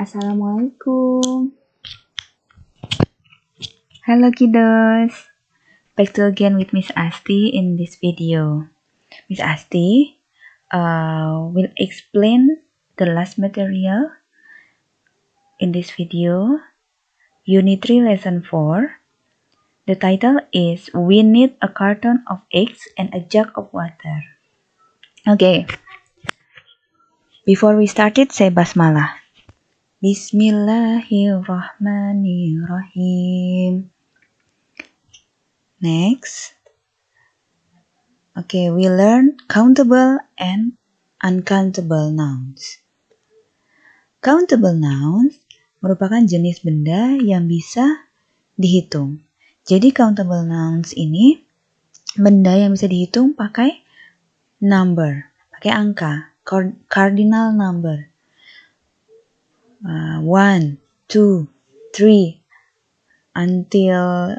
Assalamualaikum. Hello kiddos. Back to again with Miss Asti in this video. Miss Asti will explain the last material in this video. Unit 3 lesson 4. The title is We Need a Carton of Eggs and a Jug of Water. Okay. Before we started, say basmalah. Bismillahirrahmanirrahim. Next. Okay, we learn countable and uncountable nouns. Countable nouns merupakan jenis benda yang bisa dihitung. Jadi countable nouns ini benda yang bisa dihitung pakai number, pakai angka, cardinal number. 1, 2, 3 until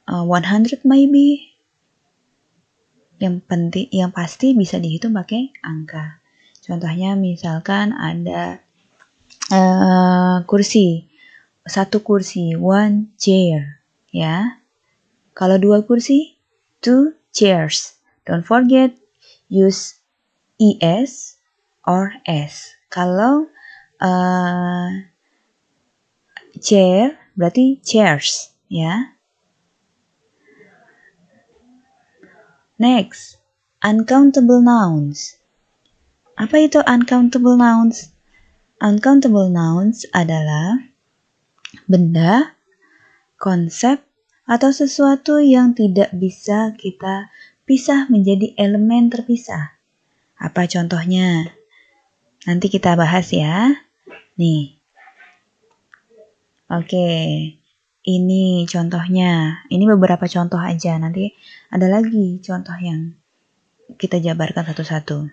100 maybe. Yang pasti bisa dihitung pakai angka. Contohnya misalkan ada kursi, 1 kursi, 1 chair, ya. Kalau 2 kursi, 2 chairs. Don't forget use es or s. Kalau chair berarti chairs, ya. Next, uncountable nouns. Apa itu uncountable nouns? Uncountable nouns adalah benda, konsep, atau sesuatu yang tidak bisa kita pisah menjadi elemen terpisah. Apa contohnya? Nanti kita bahas ya. Nih. Oke. Ini contohnya. Ini beberapa contoh aja. Nanti ada lagi contoh yang kita jabarkan satu-satu.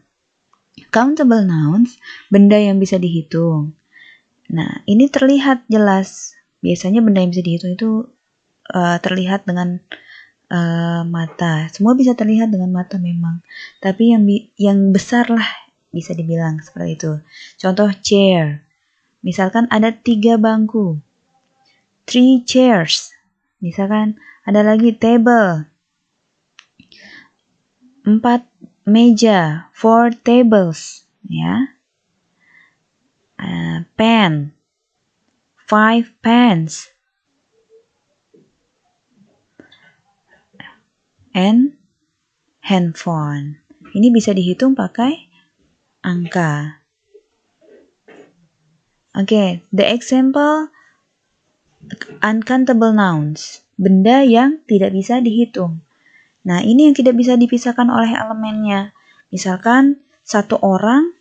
Countable nouns, benda yang bisa dihitung. Nah, ini terlihat jelas. Biasanya benda yang bisa dihitung itu terlihat dengan mata. Semua bisa terlihat dengan mata memang. Tapi yang besar lah bisa dibilang seperti itu. Contoh chair. Misalkan ada 3 bangku. 3 chairs. Misalkan ada lagi table. 4 meja, 4 tables, ya. Pen, 5 pens. And handphone. Ini bisa dihitung pakai angka. Okay, the example uncountable nouns, benda yang tidak bisa dihitung. Nah, ini yang tidak bisa dipisahkan oleh elemennya. Misalkan 1 orang,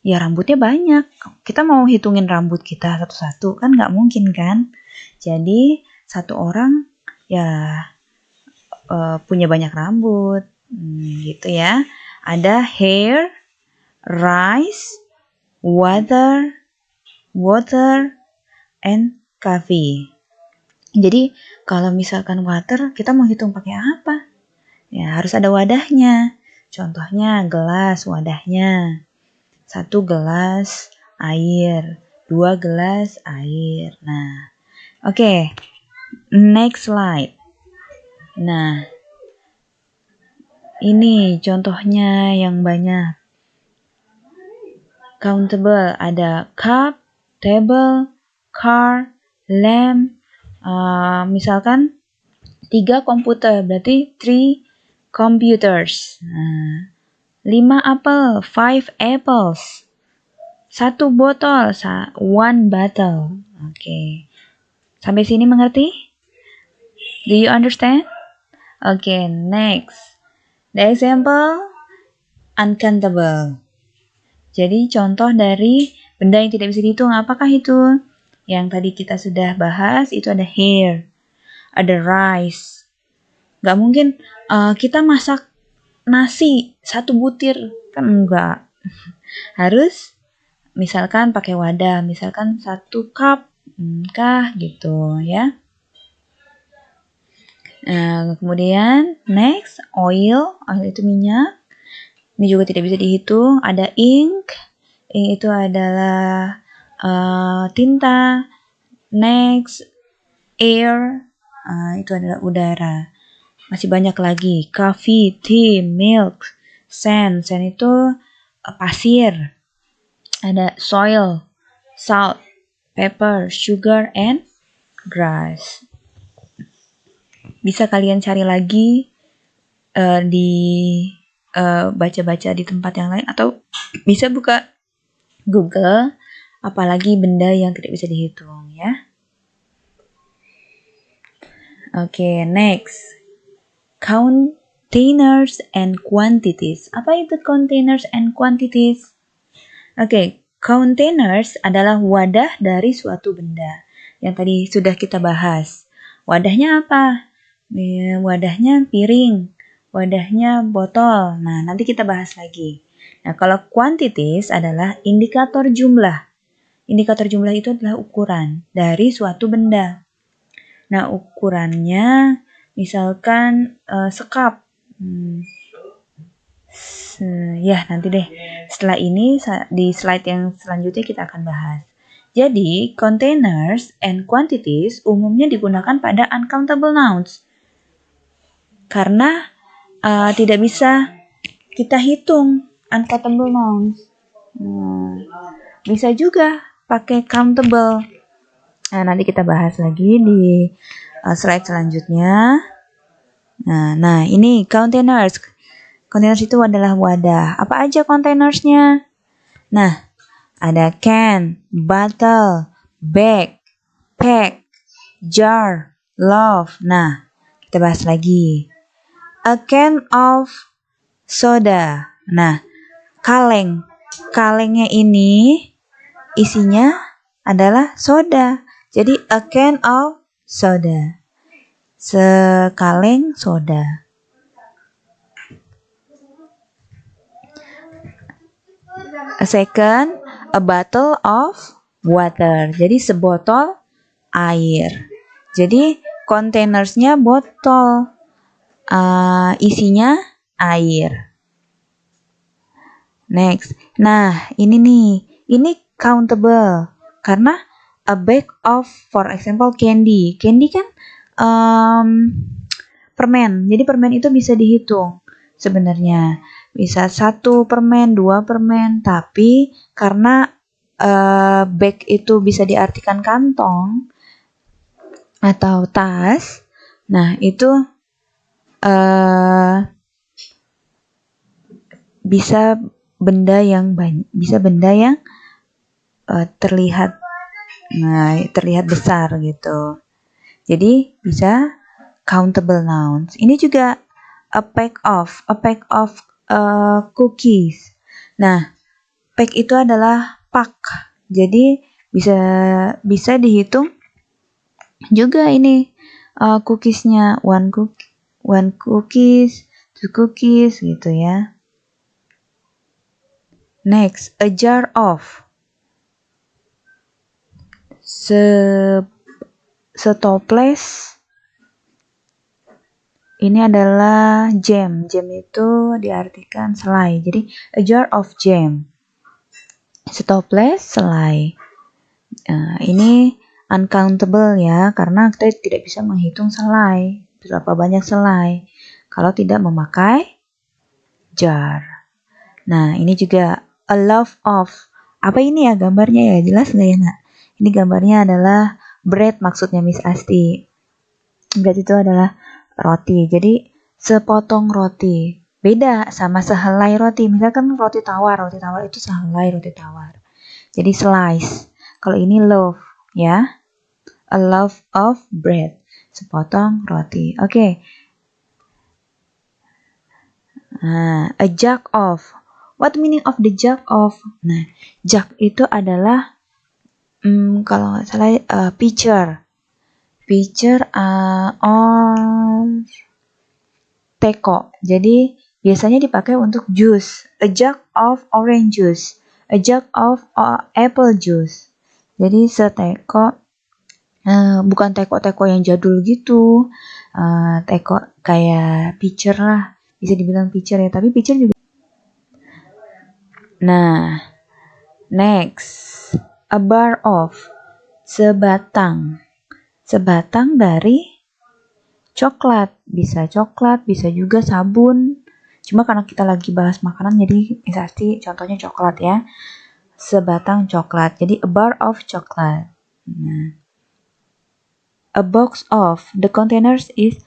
ya rambutnya banyak. Kita mau hitungin rambut kita satu-satu, kan nggak mungkin kan? Jadi, 1 orang, ya punya banyak rambut. Gitu ya. Ada hair, rice, water, and coffee. Jadi kalau misalkan water, kita mau hitung pakai apa? Ya harus ada wadahnya. Contohnya gelas, wadahnya. 1 gelas air, 2 gelas air. Nah, oke. Next slide. Nah, ini contohnya yang banyak. Countable, ada cup, table, car, lamp. Misalkan 3 komputer, berarti 3 computers. 5 apel, 5 apples. 1 botol, 1 bottle. Oke. Sampai sini mengerti? Do you understand? Okay, next. The example uncountable. Jadi contoh dari benda yang tidak bisa dihitung, apakah itu? Yang tadi kita sudah bahas, itu ada hair, ada rice. Gak mungkin kita masak nasi 1 butir, kan enggak. Harus misalkan pakai wadah, misalkan 1 cup, kah gitu ya. Kemudian next, oil itu minyak. Ini juga tidak bisa dihitung. Ada ink itu adalah tinta. Next, air, itu adalah udara. Masih banyak lagi, coffee, tea, milk, sand. Sand itu pasir. Ada soil, salt, pepper, sugar, and grass. Bisa kalian cari lagi di baca-baca di tempat yang lain, atau bisa buka Google, apalagi benda yang tidak bisa dihitung ya. Oke, next. Containers and quantities. Apa itu containers and quantities? Oke, containers adalah wadah dari suatu benda. Yang tadi sudah kita bahas. Wadahnya apa? Wadahnya piring, wadahnya botol. Nah, nanti kita bahas lagi. Nah, kalau quantities adalah indikator jumlah. Indikator jumlah itu adalah ukuran dari suatu benda. Nah, ukurannya misalkan sekap. Ya, nanti deh. Setelah ini di slide yang selanjutnya kita akan bahas. Jadi, containers and quantities umumnya digunakan pada uncountable nouns. Karena tidak bisa kita hitung uncountable nouns. Bisa juga pakai countable. Nah, nanti kita bahas lagi di slide selanjutnya. Nah, ini containers. Containers itu adalah wadah. Apa aja containersnya? Nah, ada can, bottle, bag, pack, jar, loaf. Nah, kita bahas lagi. A can of soda. Nah, kaleng. Kalengnya ini isinya adalah soda. Jadi a can of soda. Sekaleng soda. A second, a bottle of water. Jadi sebotol air. Jadi containersnya botol. Isinya air. Next. Nah, ini nih. Ini countable. Karena a bag of, for example, candy. Candy kan permen. Jadi permen itu bisa dihitung sebenarnya. Bisa 1 permen, 2 permen. Tapi karena bag itu bisa diartikan kantong atau tas. Nah, itu bisa benda yang terlihat besar gitu. Jadi bisa countable nouns. Ini juga a pack of cookies. Nah, pack itu adalah pak. Jadi bisa dihitung juga ini cookiesnya, one cookies, 2 cookies gitu ya. Next, a jar of. Setoples ini adalah jam. Jam itu diartikan selai. Jadi a jar of jam. Setoples selai. Ini uncountable ya, karena kita tidak bisa menghitung selai. Berapa banyak selai kalau tidak memakai jar. Nah, ini juga a loaf of. Apa ini ya gambarnya ya? Jelas nggak ya, Nak? Ini gambarnya adalah bread, maksudnya Miss Asti. Bread itu adalah roti. Jadi sepotong roti. Beda sama sehelai roti. Misalkan roti tawar itu sehelai roti tawar. Jadi slice. Kalau ini loaf ya. A loaf of bread. Sepotong roti. Oke. Nah, a jug of. What meaning of the jug of? Nah, jug itu adalah kalau nggak salah pitcher. Pitcher of teko. Jadi biasanya dipakai untuk jus. A jug of orange juice. A jug of apple juice. Jadi seteko, bukan teko-teko yang jadul gitu. Teko kayak pitcher lah. Bisa dibilang pitcher ya. Tapi pitcher juga. Nah, next. A bar of, sebatang. Sebatang dari coklat. Bisa juga sabun. Cuma karena kita lagi bahas makanan, jadi pasti contohnya coklat ya. Sebatang coklat. Jadi a bar of coklat. Nah. A box of, the containers is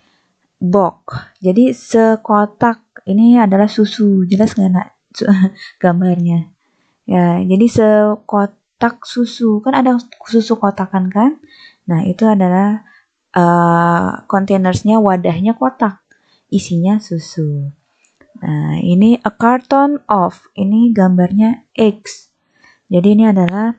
box. Jadi sekotak ini adalah susu. Jelas nggak nak gambarnya? Ya, jadi sekotak susu. Kan ada susu kotakan kan? Nah, itu adalah containersnya, wadahnya kotak. Isinya susu. Nah, ini a carton of. Ini gambarnya eggs. Jadi ini adalah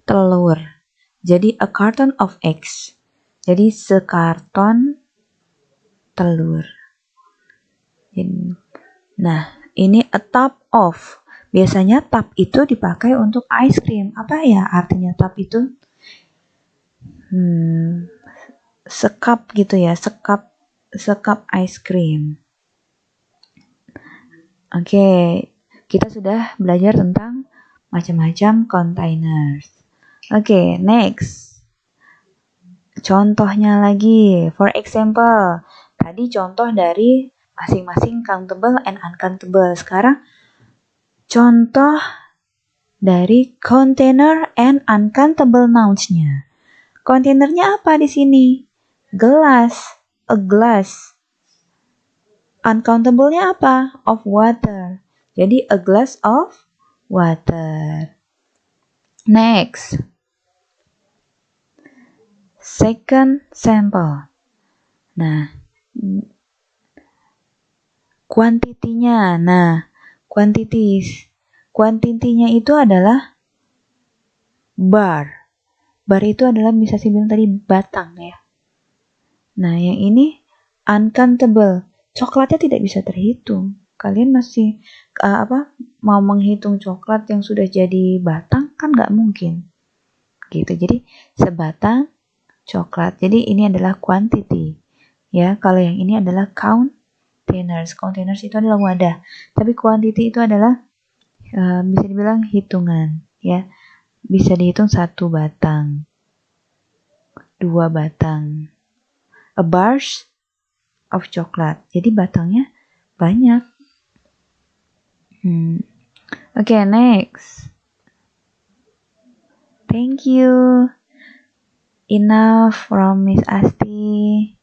telur. Jadi a carton of eggs. Jadi sekarton telur. Nah, ini a tub of. Biasanya tub itu dipakai untuk ice cream. Apa ya artinya tub itu? Sekap gitu ya, sekap ice cream. Oke, kita sudah belajar tentang macam-macam containers. Oke, next. Contohnya lagi, for example, tadi contoh dari masing-masing countable and uncountable. Sekarang contoh dari container and uncountable nouns-nya. Kontainernya apa di sini? Gelas, a glass. Uncountable-nya apa? Of water. Jadi a glass of water. Next. Second sample. Nah, kuantitinya. Nah, kuantitinya itu adalah bar. Bar itu adalah bisa saya bilang tadi batang ya. Nah, yang ini uncountable. Coklatnya tidak bisa terhitung. Kalian masih mau menghitung coklat yang sudah jadi batang kan nggak mungkin. Gitu. Jadi sebatang coklat. Jadi ini adalah quantity. Ya, kalau yang ini adalah containers. Containers itu adalah wadah. Tapi quantity itu adalah bisa dibilang hitungan. Ya, bisa dihitung 1 batang, 2 batang. A bars of coklat. Jadi batangnya banyak. Okay, next. Thank you. Enough from Miss Asti.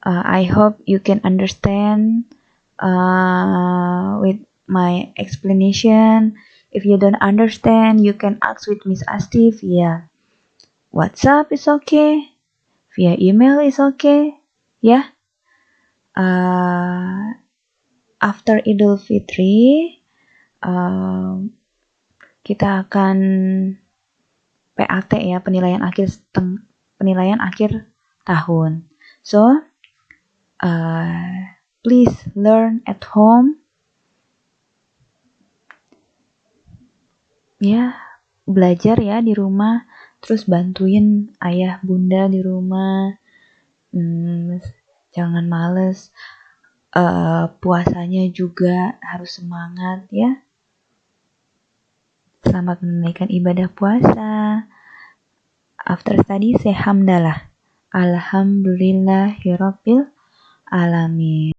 I hope you can understand with my explanation. If you don't understand, you can ask with Miss Asti via WhatsApp is okay. Via email is okay. Ya. After Idul Fitri, kita akan PAT ya, penilaian akhir tahun. So, please learn at home. Ya, belajar ya di rumah, terus bantuin ayah bunda di rumah. Jangan males. Puasanya juga harus semangat ya. Selamat menunaikan ibadah puasa. After study, say hamdalah. Alhamdulillahirabbil alamin.